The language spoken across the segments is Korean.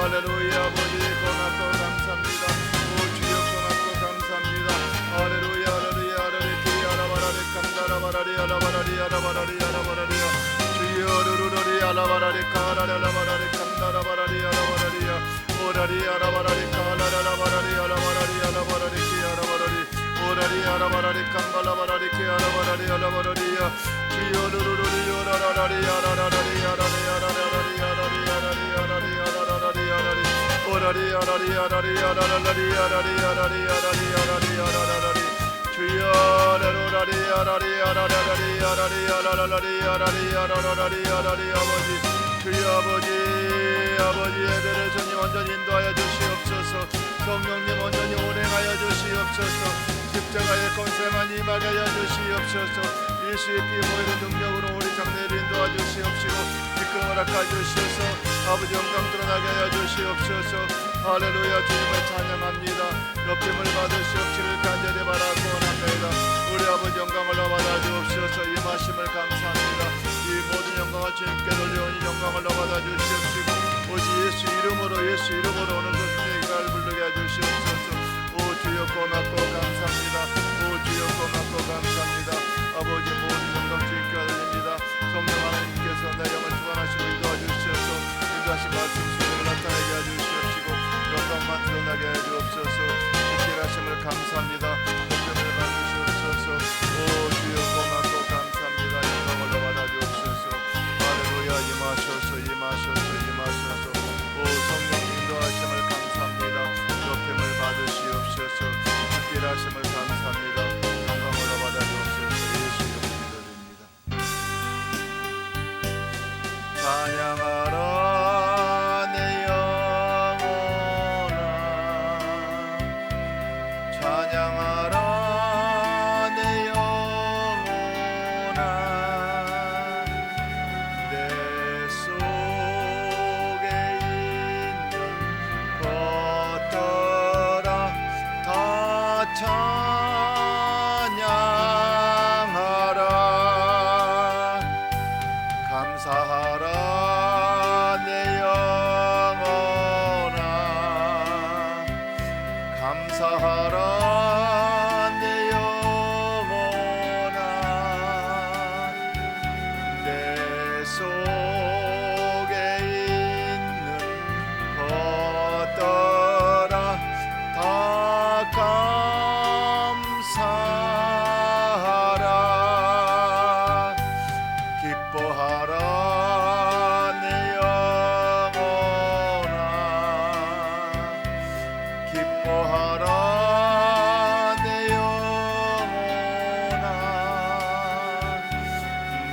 할렐루야 아버지 고맙고 감사합니다. 오 주여 고맙고 감사합니다. 할렐루야 할렐루야 할렐루야 아라바라리 칸다라바라리 아라바라리 아라바라리 아라바라리야 주여 루루루리 아라바라리 카라라라바라리 칸다라바라리 아라바라리야 오라리 아라바라리 카라라라바라리 아라바라리 아라바라리 키아라바라리 오라리 아라바라리 칸발라바라리 키아라바라리 아라바라리야 주여 루루루리 오라라라리 아라라라리 아라리 아라라라리 아라리 아라리 아라리 아라라라리 아라리 오라리 아라리 아라리 아라라라리 아라리 아라리 아라리 아라리 아라라라리 주여 레로라리 아라리 아라라라리 아라리 아라라라리 아라리 아라라라리 아라리 아버지 주여 아버지 예배를 주님 온전히 인도하여 주시옵소서. 성령님 온전히 운행하여 주시옵소서. 십자가의 권세만 임하게 하여 주시옵소서. 예수의 피 보이는 능력으로 우리 장례를 인도하 주시옵시고 기쁨을 허락하 주셔서 아버지 영광 드러나게 하여 주시옵소서. 할렐루야 주님을 찬양합니다. 높임을 받으시옵시를 간절히 바라고 원합니다. 우리 아버지 영광을 받아 주옵소서. 임하심을 감사합니다. 이 모든 영광을 주님께 돌려오니 영광을 받아 주시옵시고 오직 예수 이름으로 오늘 그 기가를 부르게 해 주시옵소서. 오 주여 고맙고 감사합니다. 오 주여 고맙고 감사합니다. 아버지 모든 영광 주님께 돌립니다. 성령 하나님께서 내 영을 주관하시고 인도하 주시옵소서. 인도하신 말씀 속으로 나타나게 해 주시옵시고 영광만 드러나게 해 주옵소서. 특별하심을 감사합니다. 특별을 받으시옵소서. 오 주여 고맙고 감사합니다. 영광을 받아 주옵소서. 할렐루야 임하소서. 오 성령 인도하심을 감사합니다. 높임을 받으시옵소서. 특별하심을 감사합니다. 영광을 받아 주옵소서. 예수 이름으로 기도드립니다. 찬양하라 내 영혼아 찬양하라 내 영혼아 내 속에 있는 것들아 다 찬양하라 감사하라 내 영혼아 감사하라 내 영혼아 내 속에 있는 것들아 다 감사하라 기뻐하라 내 영혼아 기뻐하라 내 영혼아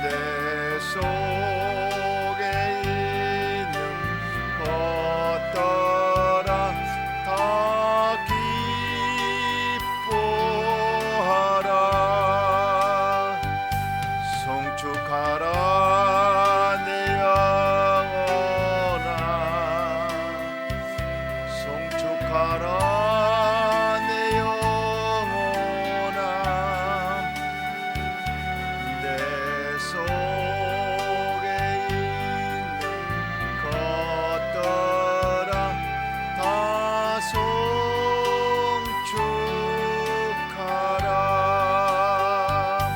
내 속에 있는 것들아 다 기뻐하라 송축하라 내 영혼아 송축하라 내 영혼아 내 속에 있는 것들아 다 송축하라.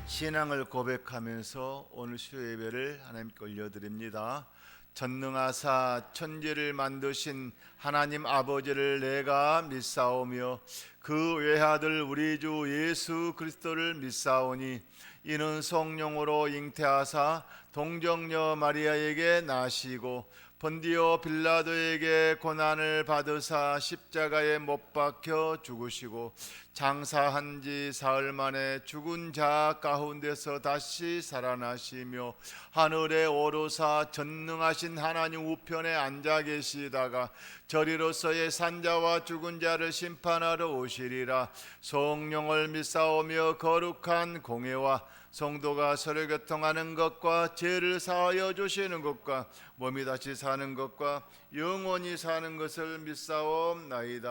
신앙을 고백하면서 오늘 수요 예배를 하나님께 올려드립니다. 전능하사 천지를 만드신 하나님 아버지를 내가 믿사오며 그 외아들 우리 주 예수 그리스도를 믿사오니 이는 성령으로 잉태하사 동정녀 마리아에게 나시고 본디오 빌라도에게 고난을 받으사 십자가에 못 박혀 죽으시고 장사한 지 사흘 만에 죽은 자 가운데서 다시 살아나시며 하늘에 오르사 전능하신 하나님 우편에 앉아 계시다가 저리로서의 산자와 죽은 자를 심판하러 오시리라. 성령을 믿사오며 거룩한 공회와 성도가 서로 교통하는 것과 죄를 사하여 주시는 것과 몸이 다시 사는 것과 영원히 사는 것을 믿사옵나이다.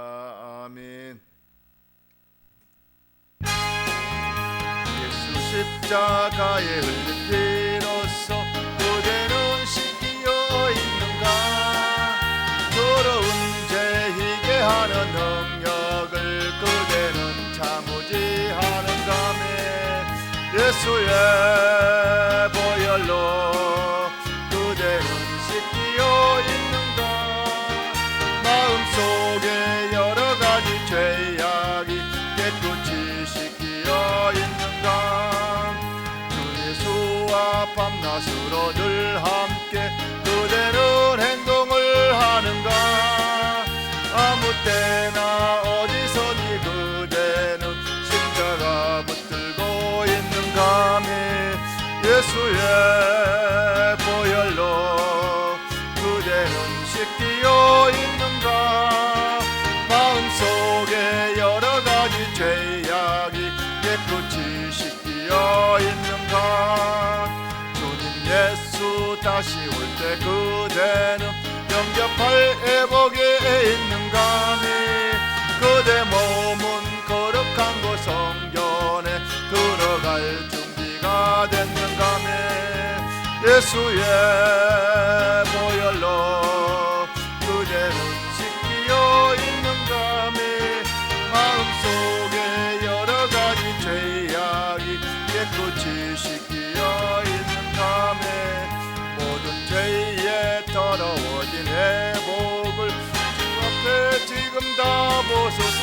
아멘. 예수 십자가에 흘린 피로써 그대는 씻기어 있는가. 하는 능력을 그대는 참으지 하는가매 예수의 보혈로 그대는 씻기어 있는가 마음속에 여러가지 죄악이 깨끗이 씻기어 있는가 주 예수와 밤낮으로 늘 함께 그대는 행동을 하는가 아무 때나 어디서니 그대는 십자가 붙들고 있는가미 예수의 보혈로 그대는 씻기어 있는가 마음속에 여러가지 죄악이 깨끗이 씻기어 있는가 주님 예수 다시 올 때 그대는 영접할 애복에 있는가니 그대 몸은 거룩한 곳 성전에 들어갈 준비가 됐는가니 예수의 보혈로 그대는 씻기어 있는가니 마음속에 여러가지 죄악이 깨끗이 씻기어 있는가니 모든 죄에 더러워진 회복을 주 앞에 지금 다 보소서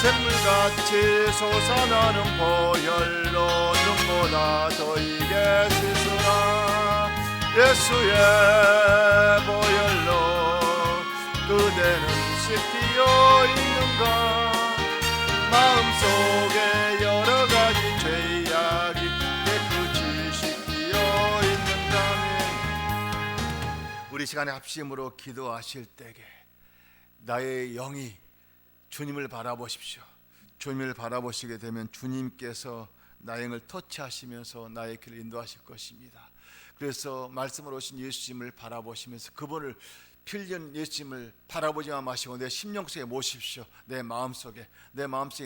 샘물같이 솟아나는 보혈로 눈보다 더이게 씻으라 예수의 보혈로 그대는 씻기어 있는가 마음속에 여러가지 죄악이 깨끗이 씻기어 있는가 우리 시간에 합심으로 기도하실 때에 나의 영이 주님을 바라보십시오. 주님을 바라보시게 되면 주님께서 나의 영을 터치하시면서 나의 길을 인도하실 것입니다. 그래서 말씀으로 오신 예수님을 바라보시면서 그분을 필연 예수님을 바라보지만 마시고 내 심령 속에 모십시오. 내 마음속에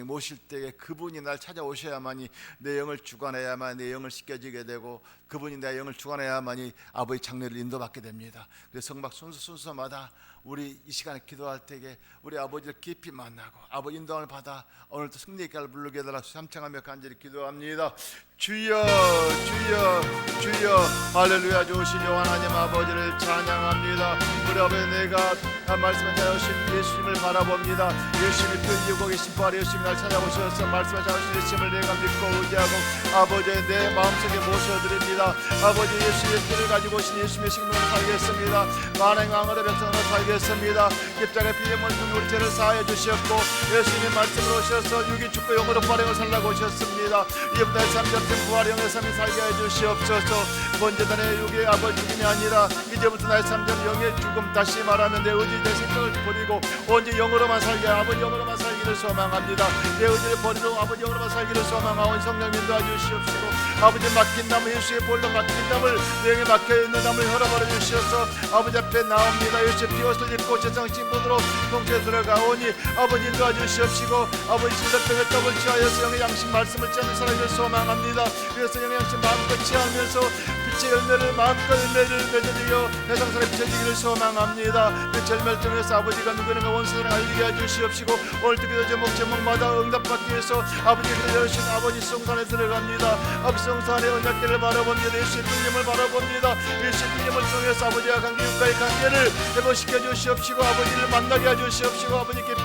모실 때에 그분이 날 찾아오셔야만이 내 영을 주관해야만 내 영을 씻겨지게 되고 그분이 내 영을 주관해야만이 아버지 장례를 인도받게 됩니다. 그래서 성막 순서마다 우리 이 시간에 기도할 때에 우리 아버지를 깊이 만나고 아버지 인도함을 받아 오늘도 승리의 길을 부르게 해달라 삼창하며 간절히 기도합니다. 주여 주여 주여 할렐루야. 좋으신 여호와 하나님 아버지를 찬양합니다. 우리 아버지 내가 말씀을 잘하신 예수님을 바라봅니다. 예수님이 편지고 계신 부활 예수님이 날 찾아오셔서 말씀을 잘하신 예수님을 내가 믿고 의지하고 아버지 내 마음속에 모셔드립니다. 아버지 예수의 피를 가지고 오신 예수님의 생명을 살겠습니다. 만행 왕을의 백성으로 살겠습니다. 십자가의 피 때문에 우리 죄를 사하여 주셨고 예수님 말씀으로 오셔서 육이 죽고 영으로 부활하여 살라고 오셨습니다. 이부터 삼겹 부활의 영의 삶이 살게 해주시옵소서. 번제단의 육의 아버지 죽음이 아니라 이제부터 나의 삼전 영의 죽음 다시 말하면 내 의지 내 생명을 버리고 온전히 영으로만 살게 아버지 영으로만 살기를 소망합니다. 내 의지를 버리고 아버지 영으로만 살기를 소망하온 성령 인도해 주시옵시고 아버지 막힌 담을 예수의 볼로 막힌 담을 내 영에 막혀있는 담을 열어버려 주시옵소서. 아버지 앞에 나옵니다. 예수의 피옷을 입고 세상 신분으로 통치에 들어가오니 아버지 인도해 주시옵시고 아버지 신들병에 떡을 취하여서 영의 양식 말씀을 취하는 사람을 소망합니다. 그래서 영의 양식 마음껏 취하면서 빛의 열매를 마음껏 열매를 맺어지어 세상사람이 비춰지기를 소망합니다. 그 절멸 통해서 아버지가 누구는가 원수들을 알리게 해주시옵시고 오늘 특별히 제목마다 응답받기 위해서 아버지께서 열으신 아버지 성산에 들어갑니다. 아버지 성산의 언약궤를 바라봅니다. 예수의 뚫림을 바라봅니다. 예수의 뚫림을 통해서 아버지와 관계 육과의 관계를 회복시켜 주시옵시고 아버지를 만나게 해주시옵시고 아버지 깊이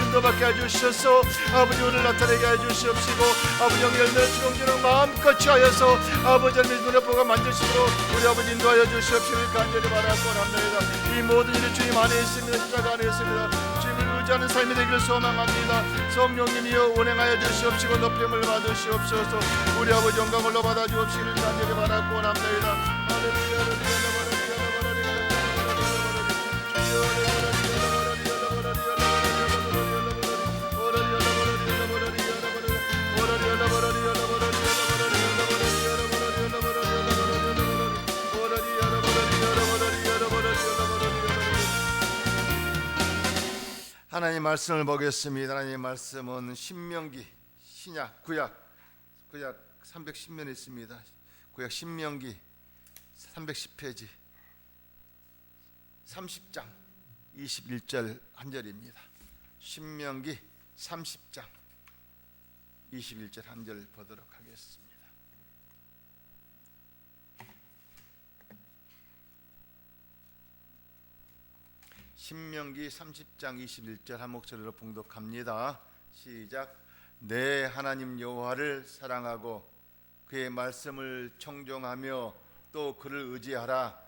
인도받게 해주셔서 아버지 오늘 나타내게 해주시옵시고 아버지 영의 열매를 주렁주렁 마음껏 취하여서 아버지 눈에 보고 만지시도록 우리 아버지 인도하여 주시옵시고 간절히 바라고 합니다. 이 모든 일이 주님 안에 있습니다. 십자가 안에 있습니다. 주님을 의지하는 삶이 되기를 소망합니다. 성령님이여 운행하여 주시옵시고 높임을 받으시옵소서. 우리 아버지 영광을로 받아 주옵시기를 간절히 바라고 합니다. 할렐루야. 하나님 말씀을 보겠습니다. 하나님 말씀은 신명기 신약 구약 310면에 있습니다. 구약 신명기 310페이지 30장 21절 한 절입니다. 신명기 30장 21절 한 절 보도록 하겠습니다. 신명기 30장 21절 한 목소리로 봉독합니다. 시작. 내 하나님 여호와를 사랑하고 그의 말씀을 청종하며 또 그를 의지하라.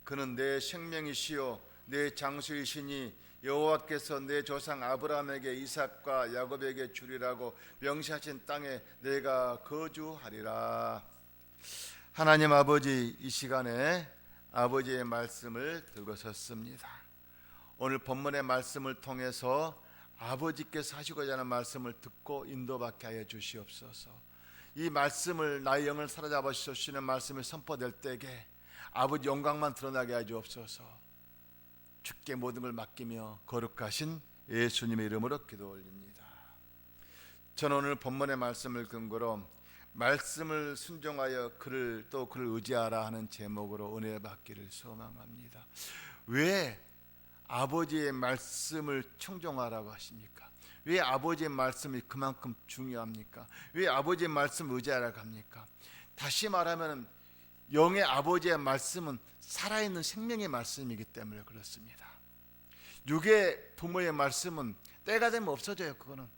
그는 내 생명이시요 내 장수이시니 여호와께서 내 조상 아브라함에게 이삭과 야곱에게 주리라고 명시하신 땅에 내가 거주하리라. 하나님 아버지, 이 시간에 아버지의 말씀을 들고 섰습니다. 오늘 본문의 말씀을 통해서 아버지께서 하시고자 하는 말씀을 듣고 인도받게 하여 주시옵소서. 이 말씀을 나의 영을 사로잡아 주시는 말씀이 선포될 때에 아버지 영광만 드러나게 하여 주옵소서. 주께 모든 걸 맡기며 거룩하신 예수님의 이름으로 기도 올립니다. 저는 오늘 본문의 말씀을 근거로 말씀을 순종하여 그를 의지하라 하는 제목으로 은혜 받기를 소망합니다. 왜 아버지의 말씀을 청종하라고 하십니까? 왜 아버지의 말씀이 그만큼 중요합니까? 왜 아버지의 말씀을 의지하라고 합니까? 다시 말하면 영의 아버지의 말씀은 살아있는 생명의 말씀이기 때문에 그렇습니다. 육의 부모의 말씀은 때가 되면 없어져요. 그거는.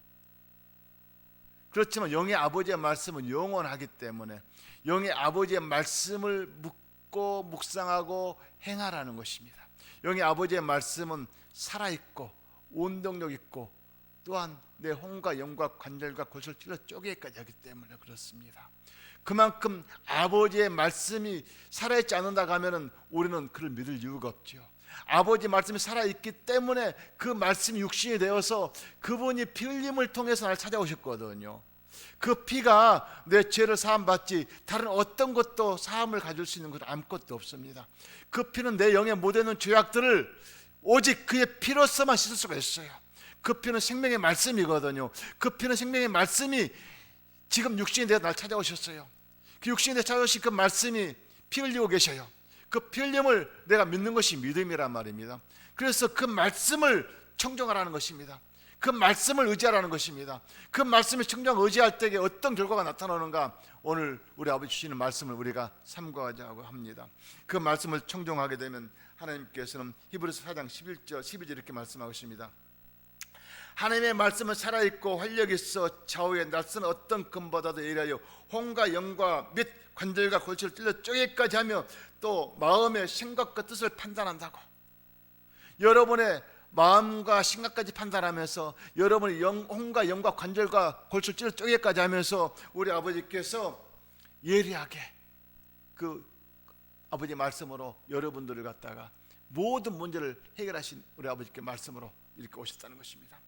그렇지만 영의 아버지의 말씀은 영원하기 때문에 영의 아버지의 말씀을 묻고 묵상하고 행하라는 것입니다. 영의 아버지의 말씀은 살아있고 운동력 있고 또한 내 혼과 영과 관절과 골수를 찔러 쪼개기까지 하기 때문에 그렇습니다. 그만큼 아버지의 말씀이 살아있지 않는다고 하면 우리는 그를 믿을 이유가 없죠. 아버지 말씀이 살아있기 때문에 그 말씀이 육신이 되어서 그분이 피 흘림을 통해서 나를 찾아오셨거든요. 그 피가 내 죄를 사함받지 다른 어떤 것도 사함을 가질 수 있는 것 아무것도 없습니다. 그 피는 내 영에 묻어있는 죄악들을 오직 그의 피로서만 씻을 수가 있어요. 그 피는 생명의 말씀이거든요. 그 피는 생명의 말씀이 지금 육신이 되어 날 찾아오셨어요. 그 육신이 되어 찾아오신 그 말씀이 피 흘리고 계셔요. 그 피 흘림을 내가 믿는 것이 믿음이란 말입니다. 그래서 그 말씀을 청종하라는 것입니다. 그 말씀을 의지하라는 것입니다. 그 말씀을 청정 의지할 때에 어떤 결과가 나타나는가, 오늘 우리 아버지 주시는 말씀을 우리가 삼가하자고 합니다. 그 말씀을 청종하게 되면 하나님께서는 히브리서 4장 11절 12절 이렇게 말씀하십니다. 하나님의 말씀은 살아있고 활력이 있어 좌우에 낯선 어떤 금보다도 예리하여 혼과 영과 및 관절과 골수를 찔러 쪼개기까지 하며 또 마음의 생각과 뜻을 판단한다고. 여러분의 마음과 생각까지 판단하면서 여러분의 혼과 영과 관절과 골수를 찔러 쪼개기까지 하면서 우리 아버지께서 예리하게 그 아버지 말씀으로 여러분들을 갖다가 모든 문제를 해결하신 우리 아버지께 말씀으로 이렇게 오셨다는 것입니다.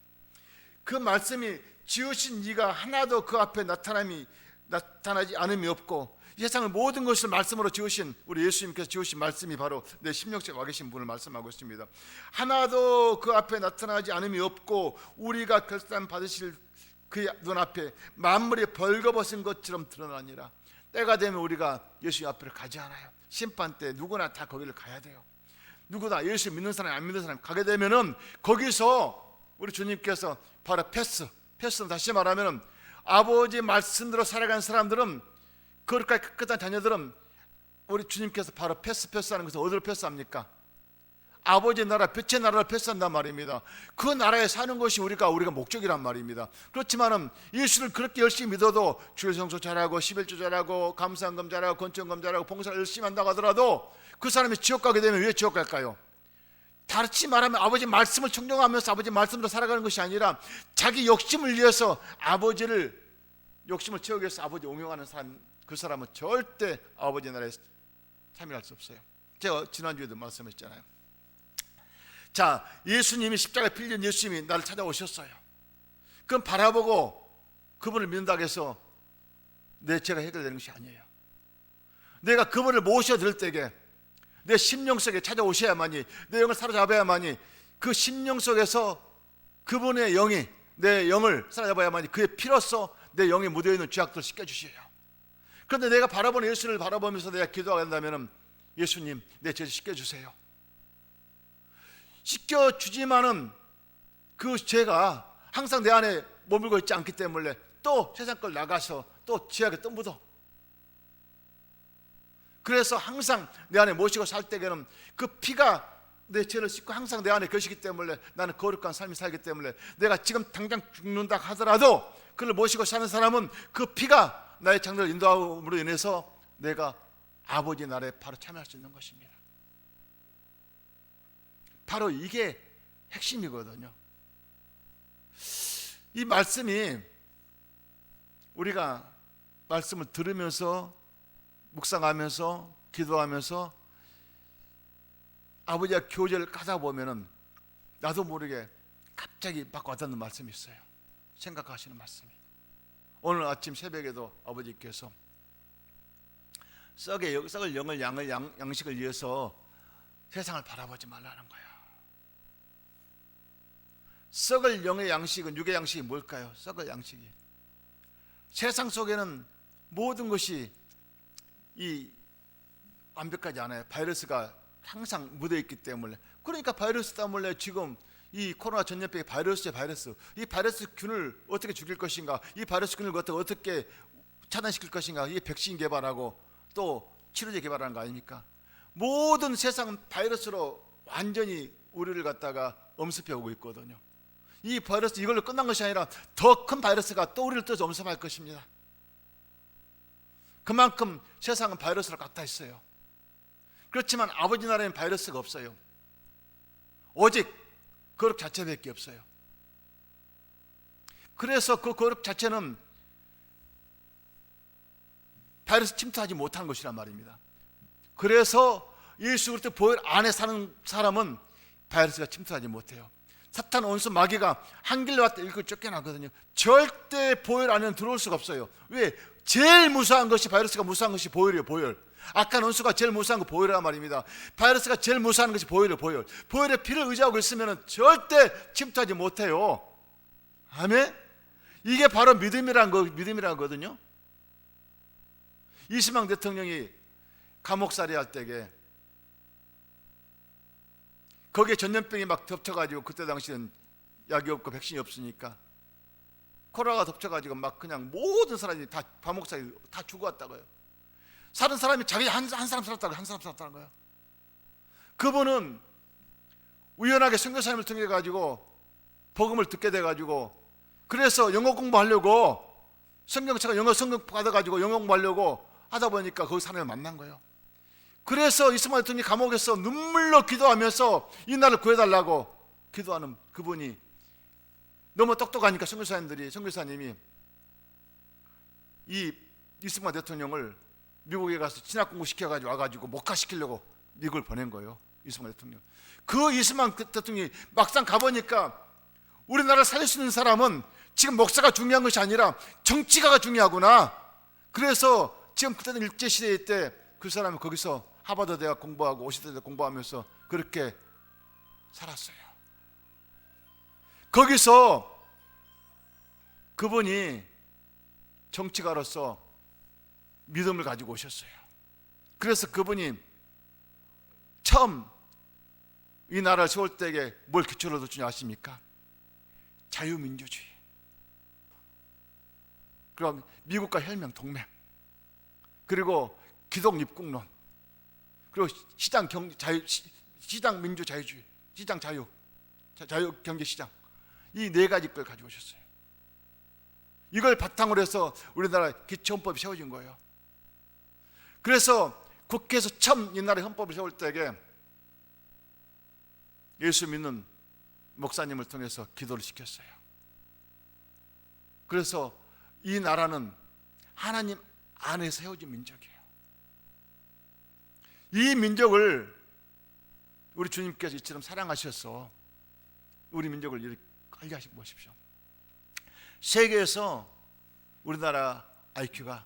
그 말씀이 지으신 이가 하나도 그 앞에 나타나지 않음이 없고 이 세상을 모든 것을 말씀으로 지으신 우리 예수님께서 지으신 말씀이 바로 내 심령속에 와 계신 분을 말씀하고 있습니다. 하나도 그 앞에 나타나지 않음이 없고 우리가 결산 받으실 그 눈앞에 만물이 벌거벗은 것처럼 드러나니라. 때가 되면 우리가 예수 앞으로 가지 않아요. 심판 때 누구나 다 거기를 가야 돼요. 누구나 예수 믿는 사람 안 믿는 사람 가게 되면은 거기서 우리 주님께서 바로 패스는 다시 말하면 아버지 말씀대로 살아가는 사람들은 거룩하게 깨끗한 자녀들은 우리 주님께서 바로 패스하는 것은 어디로 패스합니까? 아버지 나라, 빛의 나라를 패스한단 말입니다. 그 나라에 사는 것이 우리가 목적이란 말입니다. 그렇지만은 예수를 그렇게 열심히 믿어도 주일 성수 잘하고 11조 잘하고 감사헌금 잘하고 건축헌금 잘하고 봉사를 열심히 한다고 하더라도 그 사람이 지옥 가게 되면 왜 지옥 갈까요? 다르지 말하면 아버지 말씀을 청정하면서 아버지 말씀으로 살아가는 것이 아니라 자기 욕심을 위해서 욕심을 채우기 위해서 아버지 옹용하는 사람, 그 사람은 절대 아버지 나라에 참여할 수 없어요. 제가 지난주에도 말씀했잖아요. 자, 예수님이 십자가에 필린 예수님이 나를 찾아오셨어요. 그럼 바라보고 그분을 믿는다고 해서 내 죄가 해결되는 것이 아니에요. 내가 그분을 모셔드릴 때에 내 심령 속에 찾아오셔야만이, 내 영을 사로잡아야만이, 그 심령 속에서 그분의 영이 내 영을 사로잡아야만이 그의 피로써 내 영에 묻어있는 죄악들을 씻겨주셔요. 그런데 내가 바라보는 예수를 바라보면서 내가 기도하게 된다면 예수님 내 죄를 씻겨주세요. 씻겨주지만은 그 죄가 항상 내 안에 머물고 있지 않기 때문에 또 세상 걸 나가서 또 죄악에 또 묻어. 그래서 항상 내 안에 모시고 살 때에는 그 피가 내 죄를 씻고 항상 내 안에 계시기 때문에 나는 거룩한 삶이 살기 때문에 내가 지금 당장 죽는다 하더라도 그를 모시고 사는 사람은 그 피가 나의 장래를 인도함으로 인해서 내가 아버지 나라에 바로 참여할 수 있는 것입니다. 바로 이게 핵심이거든요. 이 말씀이 우리가 말씀을 들으면서 묵상하면서 기도하면서 아버지와 교제를 가다 보면은 나도 모르게 갑자기 막 와닿는 말씀이 있어요. 생각하시는 말씀이. 오늘 아침 새벽에도 아버지께서 썩을 영을 양식을 위해서 세상을 바라보지 말라는 거야. 썩을 영의 양식은 육의 양식이 뭘까요? 썩을 양식이 세상 속에는 모든 것이 이 완벽하지 않아요. 바이러스가 항상 묻어있기 때문에. 그러니까 바이러스 때문에 지금 이 코로나 전염병이 바이러스 이 바이러스 균을 어떻게 죽일 것인가, 이 바이러스 균을 어떻게 차단시킬 것인가, 이게 백신 개발하고 또 치료제 개발하는 거 아닙니까? 모든 세상 바이러스로 완전히 우리를 갖다가 엄습해 오고 있거든요. 이 바이러스 이걸로 끝난 것이 아니라 더 큰 바이러스가 또 우리를 또 엄습할 것입니다. 그만큼 세상은 바이러스로 꽉 차 있어요. 그렇지만 아버지 나라에는 바이러스가 없어요. 오직 거룩 자체밖에 없어요. 그래서 그 거룩 자체는 바이러스 침투하지 못한 것이란 말입니다. 그래서 예수 그리스도 보혈 안에 사는 사람은 바이러스가 침투하지 못해요. 사탄 원수 마귀가 한 길로 왔다 일곱 쫓겨나거든요. 절대 보혈 안에는 들어올 수가 없어요. 왜? 제일 무수한 것이, 바이러스가 무수한 것이 보혈이에요. 보혈. 악한 원수가 제일 무수한 거 보혈이란 말입니다. 바이러스가 제일 무수한 것이 보혈이에요. 보혈의 피를 의지하고 있으면 절대 침투하지 못해요. 아멘. 이게 바로 믿음이라거든요. 이승만 대통령이 감옥살이 할 때에 거기에 전염병이 막 덮쳐가지고, 그때 당시는 약이 없고 백신이 없으니까 코로나가 덮쳐가지고 막 그냥 모든 사람이 다 감옥살이 다 죽어왔다고요. 사는 사람이 자기 한 사람 살았다는 거예요. 그분은 우연하게 선교사님을 통해 가지고 복음을 듣게 돼 가지고, 그래서 영어 공부하려고 성경책을 영어 성경 받아 가지고 영어 공부하려고 하다 보니까 거기 사람을 만난 거예요. 그래서 이스마엘 대통령이 감옥에서 눈물로 기도하면서 이 나라를 구해달라고 기도하는 그분이 너무 똑똑하니까 선교사님이 이 이스마엘 대통령을 미국에 가서 진학 공부 시켜가지고 와가지고 목화시키려고 미국을 보낸 거예요. 이스마엘 대통령. 그 이스마엘 대통령이 막상 가보니까 우리나라를 살릴 수 있는 사람은 지금 목사가 중요한 것이 아니라 정치가가 중요하구나. 그래서 지금 그때는 일제시대 때 그 사람이 거기서 하버드 대학 공부하고 오시드 대학 공부하면서 그렇게 살았어요. 거기서 그분이 정치가로서 믿음을 가지고 오셨어요. 그래서 그분이 처음 이 나라를 세울 때에 뭘 기초로 뒀는지 아십니까? 자유민주주의. 그럼 미국과 혈맹 동맹, 그리고 기독 입국론, 그리고 시장 민주 자유주의, 시장 자유 경제 시장, 이 네 가지 걸 가지고 오셨어요. 이걸 바탕으로 해서 우리나라 기초헌법이 세워진 거예요. 그래서 국회에서 처음 이 나라의 헌법을 세울 때에 예수 믿는 목사님을 통해서 기도를 시켰어요. 그래서 이 나라는 하나님 안에서 세워진 민족이에요. 이 민족을 우리 주님께서 이처럼 사랑하셔서 우리 민족을 이렇게 관리하시고 보십시오. 세계에서 우리나라 IQ가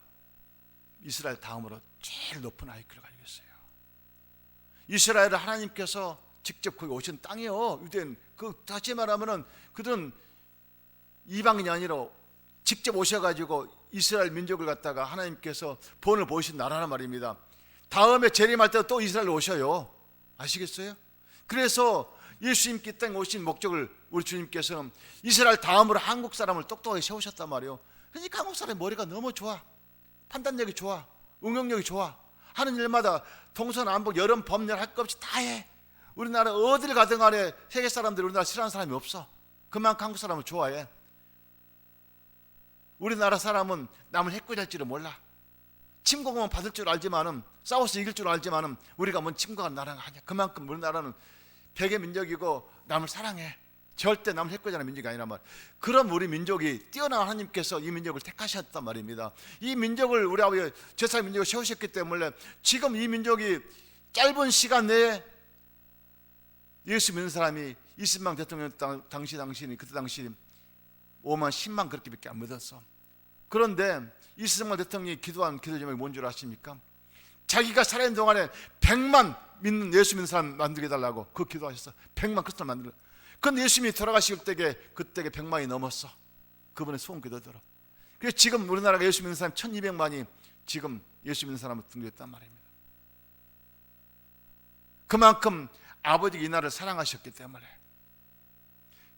이스라엘 다음으로 제일 높은 IQ를 가지고 있어요. 이스라엘을 하나님께서 직접 거기 오신 땅이에요. 유대인, 다시 말하면은 그들은 이방인이 아니라 직접 오셔가지고 이스라엘 민족을 갖다가 하나님께서 본을 보이신 나라란 말입니다. 다음에 재림할 때 또 이스라엘 오셔요. 아시겠어요? 그래서 예수님께 땅에 오신 목적을 우리 주님께서는 이스라엘 다음으로 한국 사람을 똑똑하게 세우셨단 말이에요. 그러니까 한국 사람의 머리가 너무 좋아. 판단력이 좋아. 응용력이 좋아. 하는 일마다 동서남북 여름 봄 여름 할 것 없이 다 해. 우리나라 어딜 가든 간에 세계 사람들이 우리나라 싫어하는 사람이 없어. 그만큼 한국 사람을 좋아해. 우리나라 사람은 남을 해코지할 줄을 몰라. 침공은 받을 줄 알지만은, 싸워서 이길 줄 알지만은, 우리가 뭔 침공한 나라가 아니야. 그만큼 우리나라는 백의 민족이고 남을 사랑해. 절대 남을 해코지하는 민족이 아니란 말. 그럼 우리 민족이 뛰어난 하나님께서 이 민족을 택하셨단 말입니다. 이 민족을 우리 아버지 제사의 민족을 세우셨기 때문에 지금 이 민족이 짧은 시간 내에 예수 믿는 사람이 이승만 대통령 당신이 그때 당시 5만 10만 그렇게밖에 안 믿었어. 그런데 이승만 대통령이 기도한 기도 제목이 뭔 줄 아십니까? 자기가 살아있는 동안에 100만 믿는 예수 믿는 사람 만들게 해달라고 그 기도하셨어. 100만 크리스찬 만들어. 그런데 예수님이 돌아가실 때에 그때에 100만이 넘었어. 그분의 소원 기도대로. 그래서 지금 우리나라가 예수 믿는 사람 1200만이 지금 예수 믿는 사람을 등록했단 말입니다. 그만큼 아버지가 이 나라를 사랑하셨기 때문에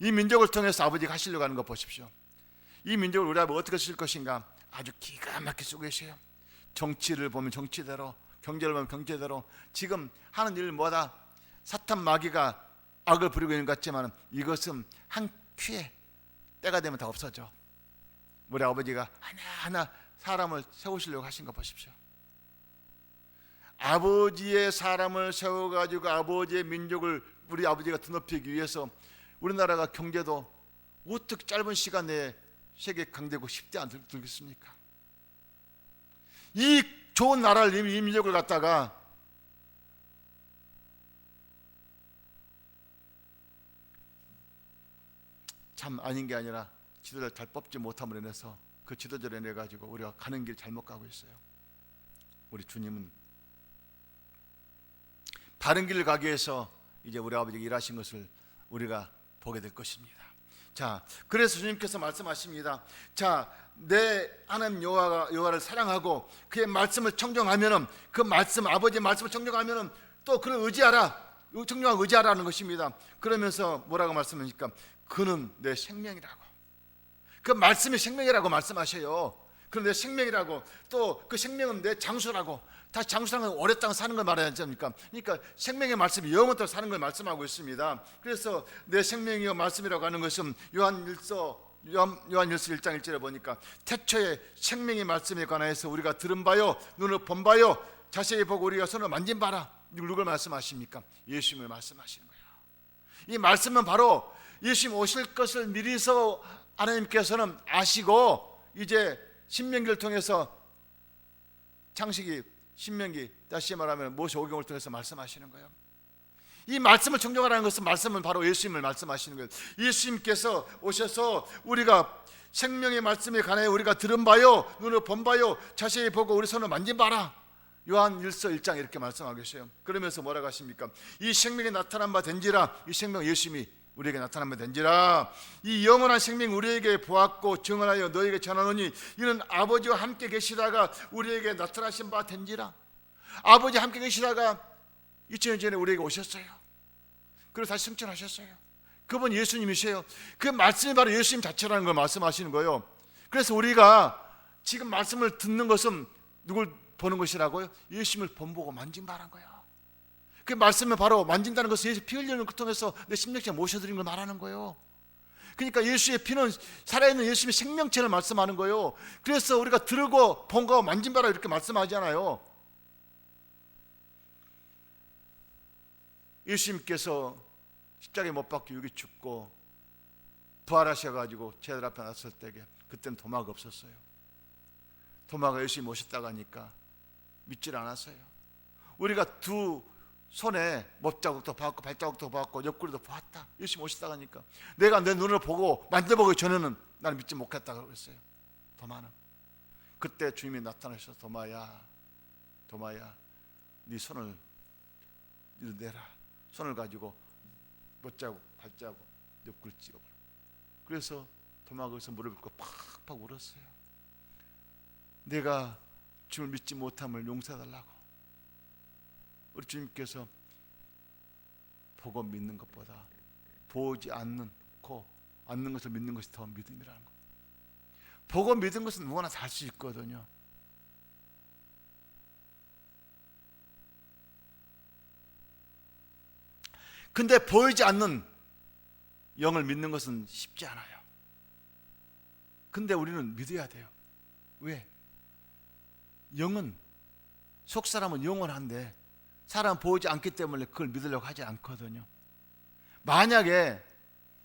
이 민족을 통해서 아버지가 하시려고 하는 거 보십시오. 이 민족을 우리 아버지가 어떻게 쓸 것인가 아주 기가 막히게 쓰고 계세요. 정치를 보면 정치대로, 경제를 보면 경제대로 지금 하는 일마다 사탄 마귀가 악을 부리고 있는 것 같지만 이것은 한 큐에 때가 되면 다 없어져. 우리 아버지가 하나하나 사람을 세우시려고 하신 거 보십시오. 아버지의 사람을 세워가지고 아버지의 민족을 우리 아버지가 드높이기 위해서 우리나라가 경제도 어떻게 짧은 시간 내에 세계 강대국 10대 안 들겠습니까? 이 좋은 나라를 이 민족을 갖다가 참 아닌 게 아니라 지도자를 잘 뽑지 못함으로 인해서 그 지도자를 인해 가지고 우리가 가는 길 잘못 가고 있어요. 우리 주님은 바른 길을 가기 위해서 이제 우리 아버지가 일하신 것을 우리가 보게 될 것입니다. 자, 그래서 주님께서 말씀하십니다. 자, 내 하나님 여호와를 사랑하고 그의 말씀을 청정하면은 그 말씀 아버지의 말씀을 청정하면은 또 그를 의지하라. 청정하고 의지하라는 것입니다. 그러면서 뭐라고 말씀하십니까? 그는 내 생명이라고. 그 말씀이 생명이라고 말씀하셔요. 그는 내 생명이라고. 또 그 생명은 내 장수라고. 다시 장수라는 건 오래 땅 사는 걸 말하지 않습니까? 그러니까 생명의 말씀이 영원토록 사는 걸 말씀하고 있습니다. 그래서 내 생명이요 말씀이라고 하는 것은 요한일서 1장 1절에 보니까 태초에 생명의 말씀에 관하여서 우리가 들은 바요 눈을 본 바요 자세히 보고 우리가 손을 만진 바라. 누굴 말씀하십니까? 예수님을 말씀하시는 거예요. 이 말씀은 바로 예수님 오실 것을 미리서 하나님께서는 아시고 이제 신명기를 통해서 창세기 신명기 다시 말하면 모세오경을 통해서 말씀하시는 거예요. 이 말씀을 청정하라는 것은 말씀은 바로 예수님을 말씀하시는 거예요. 예수님께서 오셔서 우리가 생명의 말씀에 관하여 우리가 들은 바요 눈을 본 바요 자세히 보고 우리 손을 만진 바라. 요한일서 1장 이렇게 말씀하고 계세요. 그러면서 뭐라고 하십니까? 이 생명이 나타난 바 된지라. 이 생명 예수님이 우리에게 나타난 바 된지라. 이 영원한 생명 우리에게 보았고 증언하여 너희에게 전하노니 이는 아버지와 함께 계시다가 우리에게 나타나신 바 된지라. 아버지 함께 계시다가 2000년 전에 우리에게 오셨어요. 그리고 다시 승천하셨어요. 그분 예수님이세요. 그 말씀이 바로 예수님 자체라는 걸 말씀하시는 거예요. 그래서 우리가 지금 말씀을 듣는 것은 누굴 보는 것이라고요? 예수님을 본보고 만진 바란 거예요. 그 말씀은 바로 만진다는 것은 예수 피 흘리는 것 통해서 내 심령체 모셔드린 걸 말하는 거예요. 그러니까 예수의 피는 살아있는 예수님의 생명체를 말씀하는 거예요. 그래서 우리가 들고 본 거 만진 바라 이렇게 말씀하잖아요. 예수님께서 십자가에 못 박혀 여기 죽고 부활하셔가지고 제들 앞에 났을 때에 그때는 도마가 없었어요. 도마가 예수님 오셨다고 하니까 믿질 않았어요. 우리가 두 손에 못자국도 봤고 발자국도 봤고 옆구리도 봤다. 예수님 오셨다고 하니까 내가 내 눈을 보고 만져보기 전에는 나는 믿지 못했다고 그랬어요. 도마는. 그때 주님이 나타나셔서 도마야 네 손을 내라. 손을 가지고 못자국 발자국 옆구리 찍어버려. 그래서 도마가 거기서 무릎을 꿇고 팍팍 울었어요. 내가 주님을 믿지 못함을 용서해달라고. 우리 주님께서 보고 믿는 것보다 보지 않고 않는 것을 믿는 것이 더 믿음이라는 거. 보고 믿은 것은 누구나 다 할 수 있거든요. 근데 보이지 않는 영을 믿는 것은 쉽지 않아요. 근데 우리는 믿어야 돼요. 왜? 영은, 속사람은 영원한데 사람은 보이지 않기 때문에 그걸 믿으려고 하지 않거든요. 만약에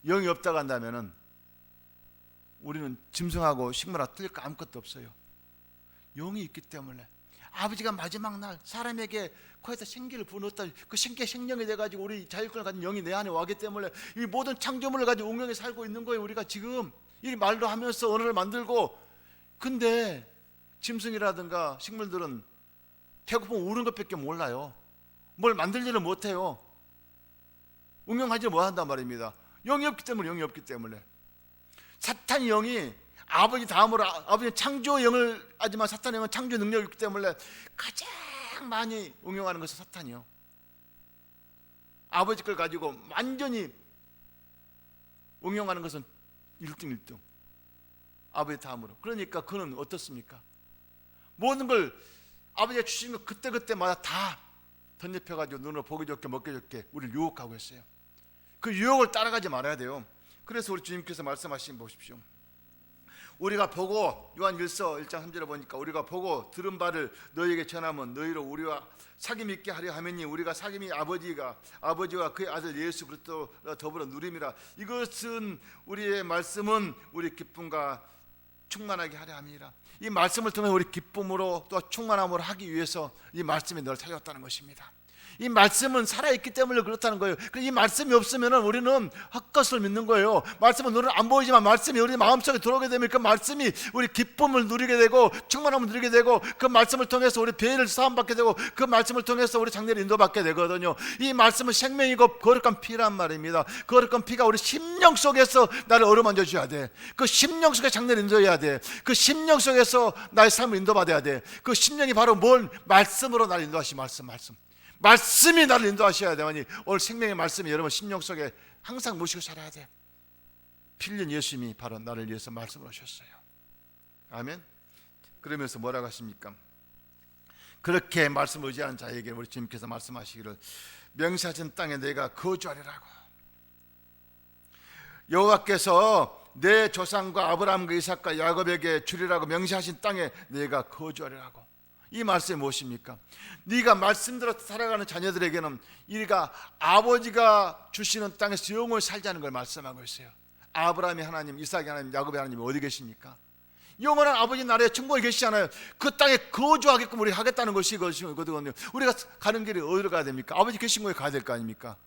영이 없다고 한다면은 우리는 짐승하고 식물하고 틀릴 거 아무것도 없어요. 영이 있기 때문에 아버지가 마지막 날 사람에게 코에다 생기를 부어넣었다. 그 생기가 생명이 돼가지고 우리 자유권을 가진 영이 내 안에 와기 때문에 이 모든 창조물을 가지고 운명에 살고 있는 거예요. 우리가 지금 이 말로 하면서 언어를 만들고. 근데 짐승이라든가 식물들은 배고프면 우는 것밖에 몰라요. 뭘 만들지를 못해요. 운명하지 못한단 말입니다. 영이 없기 때문에. 사탄 영이 아버지 다음으로, 아버지는 창조 영을 하지만 사탄 영은 창조 능력이 있기 때문에 가장 많이 응용하는 것은 사탄이요. 아버지 걸 가지고 완전히 응용하는 것은 1등 아버지 다음으로. 그러니까 그는 어떻습니까? 모든 걸 아버지가 주시는 것 그때그때마다 다 덧입혀가지고 눈으로 보기 좋게 먹기 좋게 우리를 유혹하고 있어요. 그 유혹을 따라가지 말아야 돼요. 그래서 우리 주님께서 말씀하신 보십시오. 우리가 보고, 요한일서 1장 3절에 보니까 우리가 보고 들은 바를 너희에게 전하면 너희로 우리와 사귐 있게 하려 하매니 우리가 사귐이 아버지와 그의 아들 예수 그리스도와 더불어 누림이라. 이것은 우리의 말씀은 우리 기쁨과 충만하게 하려 함이라. 이 말씀을 통해 우리 기쁨으로 또 충만함으로 하기 위해서 이 말씀이 너를 찾아왔다는 것입니다. 이 말씀은 살아있기 때문에 그렇다는 거예요. 이 말씀이 없으면 우리는 헛것을 믿는 거예요. 말씀은 눈으로 안 보이지만 말씀이 우리 마음속에 들어오게 되면 그 말씀이 우리 기쁨을 누리게 되고 충만함을 누리게 되고 그 말씀을 통해서 우리 배를 사함받게 되고 그 말씀을 통해서 우리 장래를 인도받게 되거든요. 이 말씀은 생명이고 거룩한 피란 말입니다. 거룩한 피가 우리 심령 속에서 나를 어루만져 줘야 돼. 그 심령 속에 장래를 인도해야 돼. 그 심령 속에서 나의 삶을 인도받아야 돼. 그 심령이 바로 뭘? 말씀으로 나를 인도하시. 말씀이 나를 인도하셔야 되니 오늘 생명의 말씀이 여러분 심령 속에 항상 모시고 살아야 돼. 피 흘린 예수님이 바로 나를 위해서 말씀을 하셨어요. 아멘. 그러면서 뭐라고 하십니까? 그렇게 말씀을 의지하는 자에게 우리 주님께서 말씀하시기를 명시하신 땅에 내가 거주하리라고. 여호와께서 내 조상과 아브라함과 이삭과 야곱에게 주리라고 명시하신 땅에 내가 거주하리라고. 이 말씀이 무엇입니까? 네가 말씀대로 살아가는 자녀들에게는 우리가 아버지가 주시는 땅에서 영원히 살자는 걸 말씀하고 있어요. 아브라함의 하나님, 이삭의 하나님, 야곱의 하나님이 어디 계십니까? 영원한 아버지 나라에 천국에 계시잖아요. 그 땅에 거주하게끔 우리 하겠다는 것이거든요. 우리가 가는 길이 어디로 가야 됩니까? 아버지 계신 곳에 가야 될 거 아닙니까?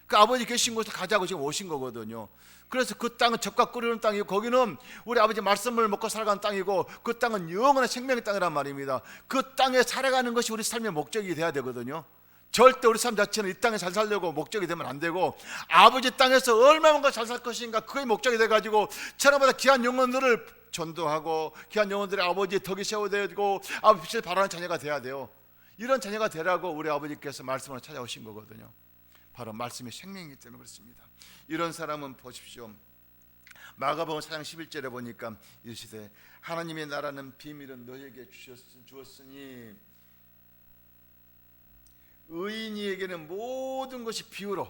그 아버지 계신 곳에 가자고 지금 오신 거거든요. 그래서 그 땅은 젖과 끓이는 땅이고 거기는 우리 아버지 말씀을 먹고 살아가는 땅이고 그 땅은 영원한 생명의 땅이란 말입니다. 그 땅에 살아가는 것이 우리 삶의 목적이 돼야 되거든요. 절대 우리 삶 자체는 이 땅에 잘 살려고 목적이 되면 안 되고 아버지 땅에서 얼마만큼 잘 살 것인가 그게 목적이 돼가지고 천하보다 귀한 영혼들을 전도하고 귀한 영혼들의 아버지의 덕이 세워되고 아버지를 바라는 자녀가 돼야 돼요. 이런 자녀가 되라고 우리 아버지께서 말씀을 찾아오신 거거든요. 바로 말씀이 생명이기 때문에 그렇습니다. 이런 사람은 보십시오. 마가복음 4장 11절에 보니까 이르시되 하나님의 나라는 비밀은 너희에게 주었으니 의인에게는 모든 것이 비유로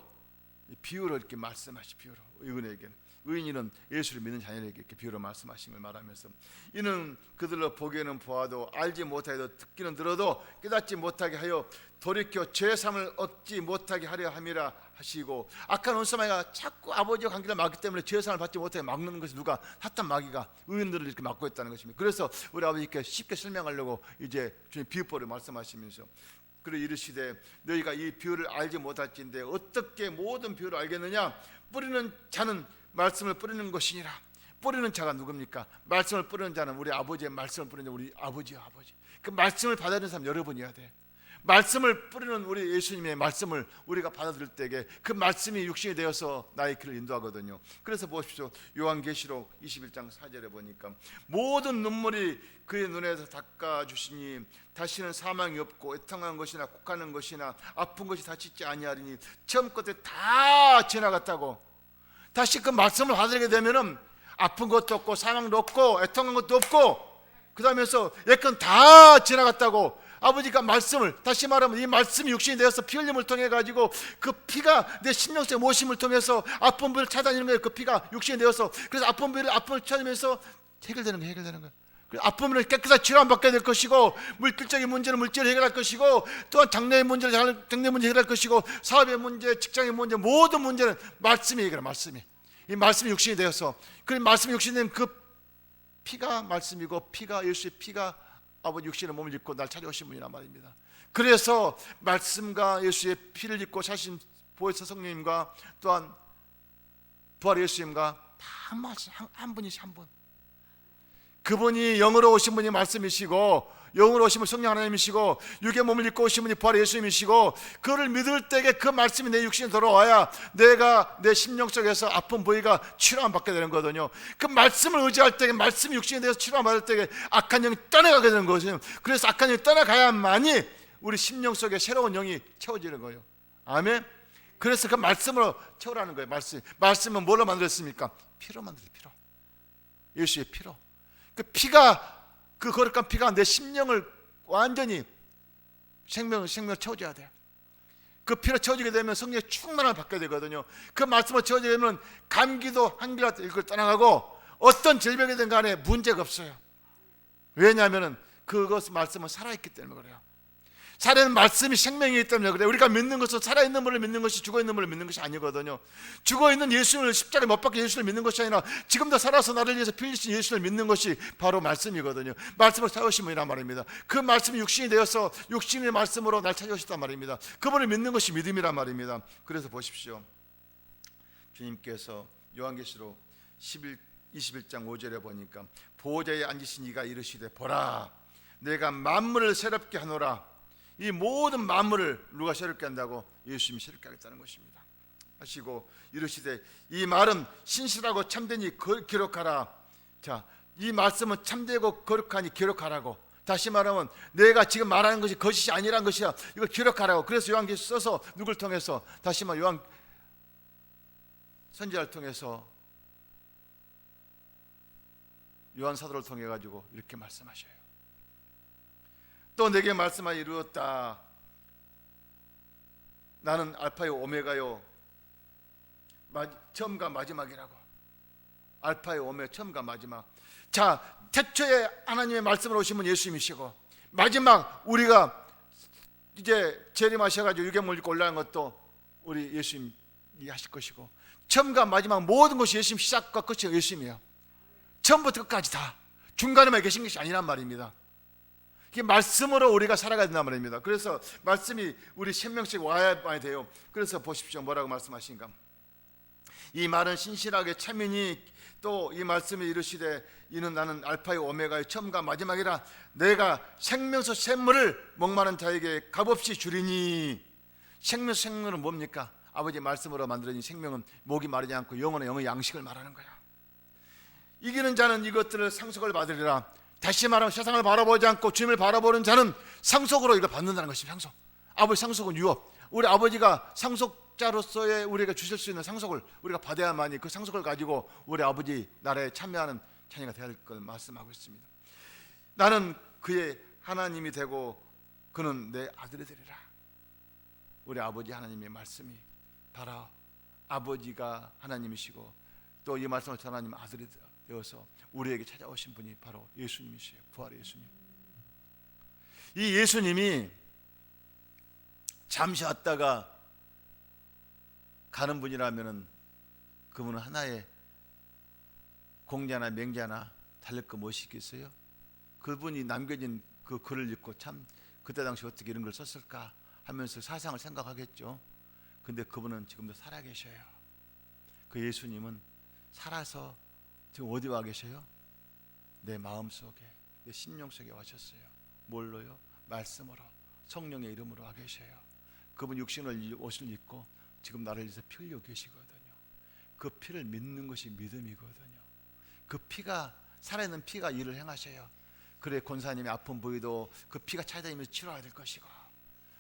이렇게 말씀하시. 비유로 의인에게는, 의인은 예수를 믿는 자녀에게 이렇게 비유로 말씀하신 걸 말하면서 이는 그들로 보기에는 보아도 알지 못하여도 듣기는 들어도 깨닫지 못하게 하여 돌이켜 죄삼을 얻지 못하게 하려 함이라 하시고, 악한 원수마귀가 자꾸 아버지와 관계를 막기 때문에 죄삼을 받지 못하게 막는 것이 누가? 사탄 마귀가 의인들을 이렇게 막고 있다는 것입니다. 그래서 우리 아버지께 쉽게 설명하려고 이제 주님 비유법을 말씀하시면서 그리고 이르시되 너희가 이 비유를 알지 못할진데 어떻게 모든 비유를 알겠느냐? 뿌리는 자는 말씀을 뿌리는 것이니라. 뿌리는 자가 누굽니까? 말씀을 뿌리는 자는 우리 아버지의 말씀을 뿌리는 우리 아버지요 아버지. 그 말씀을 받아들이는 사람 여러분이어야 돼. 말씀을 뿌리는 우리 예수님의 말씀을 우리가 받아들일 때에 그 말씀이 육신이 되어서 나의 길을 인도하거든요. 그래서 보십시오. 요한계시록 21장 4절에 보니까 모든 눈물이 그의 눈에서 닦아주시니 다시는 사망이 없고 애통한 것이나 곡하는 것이나 아픈 것이 다시 있지 아니하리니 처음 것에 다 지나갔다고. 다시 그 말씀을 받아들이게 되면은 아픈 것도 없고 사망도 없고 애통한 것도 없고 그 다음에서 예컨 다 지나갔다고. 아버지가 말씀을, 다시 말하면 이 말씀이 육신이 되어서 피 흘림을 통해 가지고 그 피가 내 심령속에 모심을 통해서 아픈 부위를 찾아내는 거예요. 그 피가 육신이 되어서. 그래서 아픈 부위를 아픔을 찾으면서 해결되는 거예요. 아픔을 깨끗하게 치료받게 될 것이고, 물질적인 문제는 물질을 해결할 것이고, 또한 장래의 문제를 장래 문제 해결할 것이고, 사업의 문제, 직장의 문제, 모든 문제는 말씀이 해결해. 말씀이, 이 말씀이 육신이 되어서, 그 말씀이 육신이 된 그 피가 말씀이고, 피가 예수의 피가 아버지 육신의 몸을 입고 날 찾아오신 분이란 말입니다. 그래서 말씀과 예수의 피를 입고 사신 보혜사 성령님과 또한 부활의 예수님과 다 한 분이시 한 분. 그분이 영으로 오신 분이 말씀이시고, 영으로 오신 분 성령 하나님이시고, 육의 몸을 입고 오신 분이 부활의 예수님이시고, 그를 믿을 때에 그 말씀이 내 육신에 들어와야 내가 내 심령 속에서 아픈 부위가 치료함 받게 되는 거거든요. 그 말씀을 의지할 때에, 말씀이 육신에 대해서 치료함 받을 때에 악한 영이 떠나가게 되는 거죠. 그래서 악한 영이 떠나가야만이 우리 심령 속에 새로운 영이 채워지는 거예요. 아멘. 그래서 그 말씀으로 채우라는 거예요. 말씀은 뭘로 만들었습니까? 피로 만들었어요. 피로. 예수의 피로. 그 피가, 그 거룩한 피가 내 심령을 완전히 생명을 채워줘야 돼요. 그 피로 채워지게 되면 성령의 충만함을 받게 되거든요. 그 말씀을 채워지게 되면 감기도 한기라도 이걸 떠나가고 어떤 질병이든 간에 문제가 없어요. 왜냐하면 그것 말씀은 살아있기 때문에 그래요. 살아있는 말씀이 생명이기 때문에 그래요. 우리가 믿는 것은 살아있는 분을 믿는 것이 죽어있는 분을 믿는 것이 아니거든요. 죽어있는 예수를 십자가에 못 박힌 예수를 믿는 것이 아니라 지금도 살아서 나를 위해서 피 흘리신 예수를 믿는 것이 바로 말씀이거든요. 말씀을 찾아오신 분이란 말입니다. 그 말씀이 육신이 되어서 육신의 말씀으로 날 찾아오셨단 말입니다. 그분을 믿는 것이 믿음이란 말입니다. 그래서 보십시오. 주님께서 요한계시록 21장 5절에 보니까 보호자에 앉으신 이가 이르시되 보라 내가 만물을 새롭게 하노라. 이 모든 만물을 누가 새롭게 한다고? 예수님이 새롭게 하겠다는 것입니다. 하시고 이르시되 이 말은 신실하고 참되니 기록하라. 자, 이 말씀은 참되고 거룩하니 기록하라고. 다시 말하면 내가 지금 말하는 것이 거짓이 아니란 것이야. 이걸 기록하라고. 그래서 요한계시록 써서 누굴 통해서? 다시 말하면 요한 선지자를 통해서, 요한 사도를 통해 가지고 이렇게 말씀하셔요. 또 내게 말씀하여 이루었다. 나는 알파요 오메가요, 처음과 마지막이라고. 알파요 오메가, 처음과 마지막. 자, 태초에 하나님의 말씀으로 오신 분 예수님이시고, 마지막 우리가 이제 재림하셔가지고 유괴물 입고 올라가는 것도 우리 예수님이 하실 것이고, 처음과 마지막 모든 것이 예수님 시작과 끝이 예수님이에요. 처음부터 끝까지 다. 중간에만 계신 것이 아니란 말입니다. 이 말씀으로 우리가 살아가야 된단 말입니다. 그래서 말씀이 우리 생명씩 와야만 돼요. 그래서 보십시오. 뭐라고 말씀하신가? 이 말은 신실하게 참이니 또 이 말씀이 이르시되 이는 나는 알파의 오메가의 처음과 마지막이라. 내가 생명수 샘물을 목마른 자에게 값없이 주리니. 생명은 뭡니까? 아버지 말씀으로 만들어진 생명은 목이 마르지 않고 영혼의 양식을 말하는 거야. 이기는 자는 이것들을 상속을 받으리라. 다시 말하면 세상을 바라보지 않고 주님을 바라보는 자는 상속으로 이걸 받는다는 것입니다. 상속. 아버지 상속은 유업. 우리 아버지가 상속자로서의 우리가 주실 수 있는 상속을 우리가 받아야만이 그 상속을 가지고 우리 아버지 나라에 참여하는 자녀가 되어야 될 걸 말씀하고 있습니다. 나는 그의 하나님이 되고 그는 내 아들이 되리라. 우리 아버지 하나님의 말씀이 바로 아버지가 하나님이시고 또 이 말씀을 전하님 아들이 되어서 우리에게 찾아오신 분이 바로 예수님이시에요. 부활의 예수님. 이 예수님이 잠시 왔다가 가는 분이라면 그분은 하나의 공자나 맹자나 달릴 거 무엇이 있겠어요? 그분이 남겨진 그 글을 읽고 참 그때 당시 어떻게 이런 걸 썼을까 하면서 사상을 생각하겠죠. 근데 그분은 지금도 살아계셔요. 그 예수님은 살아서 지금 어디 와 계셔요? 내 마음속에, 내 심령 속에 와셨어요. 뭘로요? 말씀으로. 성령의 이름으로 와 계셔요. 그분 육신을 옷을 입고 지금 나를 위해서 피 흘려 계시거든요. 그 피를 믿는 것이 믿음이거든요. 그 피가, 살아있는 피가 일을 행하셔요. 그래 권사님의 아픈 부위도 그 피가 찾아다니면서 치료가 될 것이고,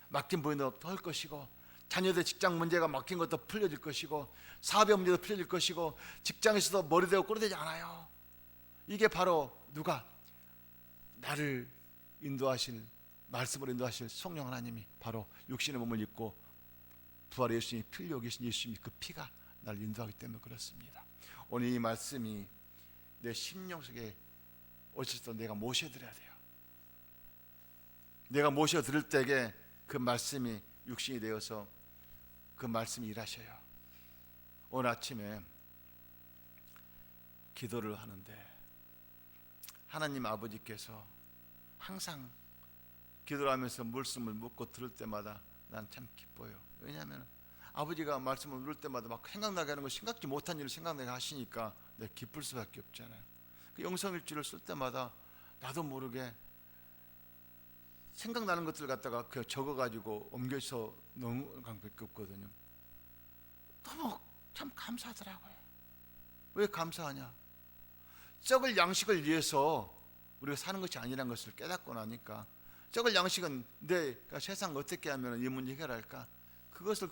막힌 부위도 할 것이고, 자녀들 직장 문제가 막힌 것도 풀려질 것이고, 사업의 문제도 풀려질 것이고, 직장에서도 머리대고 꼬리대지 않아요. 이게 바로 누가? 나를 인도하실, 말씀으로 인도하실 성령 하나님이 바로 육신의 몸을 입고 부활의 예수님이 피 흘려 계신 예수님이 그 피가 나를 인도하기 때문에 그렇습니다. 오늘 이 말씀이 내 심령 속에 어째서 내가 모셔드려야 돼요. 내가 모셔드릴 때에 그 말씀이 육신이 되어서 그 말씀이 일하셔요. 오늘 아침에 기도를 하는데 하나님 아버지께서 항상 기도를 하면서 말씀을 묻고 들을 때마다 난 참 기뻐요. 왜냐하면 아버지가 말씀을 들을 때마다 막 생각나게 하는 거, 생각지 못한 일을 생각나게 하시니까 내가 기쁠 수밖에 없잖아요. 그 영성일주를 쓸 때마다 나도 모르게 생각나는 것들 갖다가 그 적어가지고 옮겨서 너무 가깝거든요. 너무 참 감사하더라고요. 왜 감사하냐? 썩을 양식을 위해서 우리가 사는 것이 아니라는 것을 깨닫고 나니까, 썩을 양식은 내가 세상 어떻게 하면 이 문제 해결할까? 그것을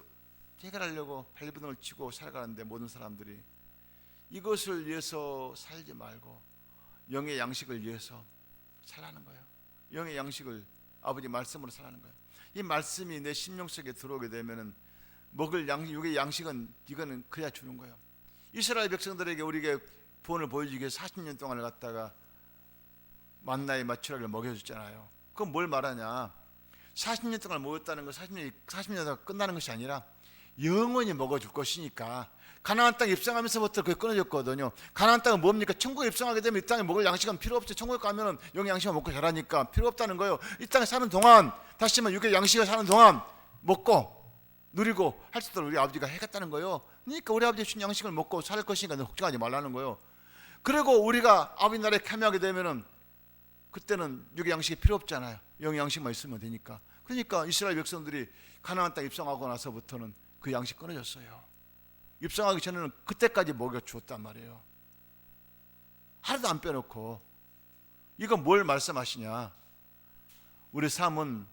해결하려고 발버둥을 치고 살아가는데 모든 사람들이 이것을 위해서 살지 말고 영의 양식을 위해서 살라는 거예요. 영의 양식을 아버지 말씀으로 살라는 거예요. 이 말씀이 내 심령 속에 들어오게 되면은 먹을 육의 양식은 이거는 그래야 주는 거예요. 이스라엘 백성들에게 우리에게 본을 보여주기 위해서 40년 동안을 갖다가 만나의 마추라기를 먹여줬잖아요. 그건 뭘 말하냐? 40년 동안 먹었다는 거 40년이 끝나는 것이 아니라 영원히 먹어줄 것이니까. 가나안 땅에 입성하면서부터 그게 끊어졌거든요. 가나안 땅은 뭡니까? 천국에 입성하게 되면 이 땅에 먹을 양식은 필요 없죠. 천국에 가면은 영의 양식만 먹고 자라니까 필요 없다는 거예요. 이 땅에 사는 동안, 다시 말하면 육의 양식을 사는 동안 먹고 누리고 할 수 있도록 우리 아버지가 해갔다는 거예요. 그러니까 우리 아버지 준 양식을 먹고 살 것이니까 걱정하지 말라는 거예요. 그리고 우리가 아버지 나라에 참여하게 되면은 그때는 육의 양식이 필요 없잖아요. 영의 양식만 있으면 되니까. 그러니까 이스라엘 백성들이 가나안 땅 입성하고 나서부터는 그 양식 끊어졌어요. 입성하기 전에는 그때까지 먹여주었단 말이에요. 하나도 안 빼놓고. 이건 뭘 말씀하시냐? 우리 삶은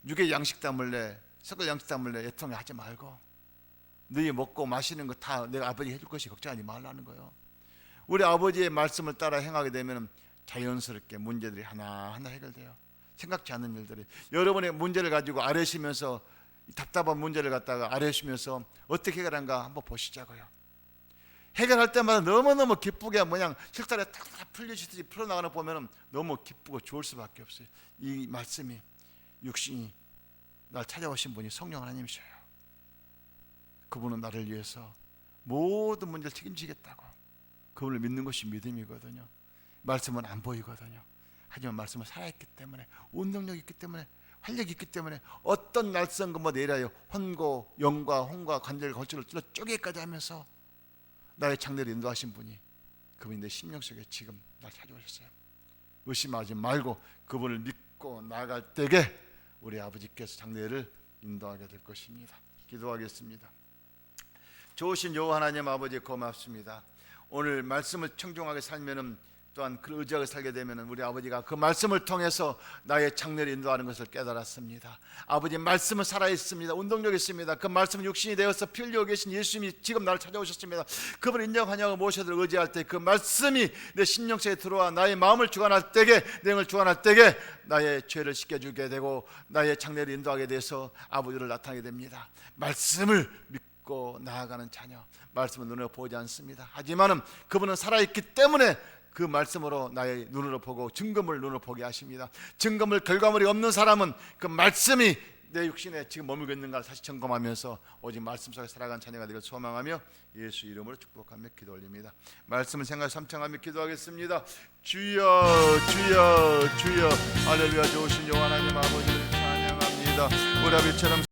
육의 양식 때문에, 썩을 양식 때문에 애통하지 말고 너희 먹고 마시는 거 다 내가 아버지 해줄 것이 걱정하지 말라는 거예요. 우리 아버지의 말씀을 따라 행하게 되면 자연스럽게 문제들이 하나하나 해결돼요. 생각지 않는 일들이. 여러분의 문제를 가지고 아뢰시면서, 답답한 문제를 갖다가 아뢰시면서 어떻게 해결한가 한번 보시자고요. 해결할 때마다 너무너무 기쁘게 그냥 실타래 탁탁 풀리시듯이 풀어나가는 거 보면 너무 기쁘고 좋을 수밖에 없어요. 이 말씀이 육신이 날 찾아오신 분이 성령 하나님이셔요. 그분은 나를 위해서 모든 문제를 책임지겠다고. 그분을 믿는 것이 믿음이거든요. 말씀은 안 보이거든요. 하지만 말씀은 살아있기 때문에, 운동력이 있기 때문에, 활력이 있기 때문에 어떤 날선 것보다 내려요. 혼고, 영과 혼과 관절 거칠을 찔러 쪼개까지 하면서 나의 장래를 인도하신 분이, 그분이 내 심령 속에 지금 날 찾아오셨어요. 의심하지 말고 그분을 믿고 나아갈 때에 우리 아버지께서 장래를 인도하게 될 것입니다. 기도하겠습니다. 좋으신 여호와 하나님 아버지 고맙습니다. 오늘 말씀을 청중하게 살면은 또한 그 의지하게 살게 되면 우리 아버지가 그 말씀을 통해서 나의 장래를 인도하는 것을 깨달았습니다. 아버지 말씀은 살아있습니다. 운동력이 있습니다. 그 말씀은 육신이 되어서 피 흘려 계신 예수님이 지금 나를 찾아오셨습니다. 그분을 인정하냐고 모셔들 의지할 때 그 말씀이 내 심령속에 들어와 나의 마음을 주관할 때에, 내 영을 주관할 때에 나의 죄를 씻겨주게 되고 나의 장래를 인도하게 돼서 아버지를 나타나게 됩니다. 말씀을 믿고 나아가는 자녀, 말씀은 눈으로 보지 않습니다. 하지만은 그분은 살아있기 때문에 그 말씀으로 나의 눈으로 보고 증거물 눈으로 보게 하십니다. 증거물 결과물이 없는 사람은 그 말씀이 내 육신에 지금 머물고 있는가를 다시 점검하면서 오직 말씀 속에 살아가는 자녀가 되길 소망하며 예수 이름으로 축복하며 기도 올립니다. 말씀을 생각해 삼창하며 기도하겠습니다. 주여 주여 주여. 할렐루야. 좋으신 여호와 하나님 아버지를 찬양합니다. 우리 아버지처럼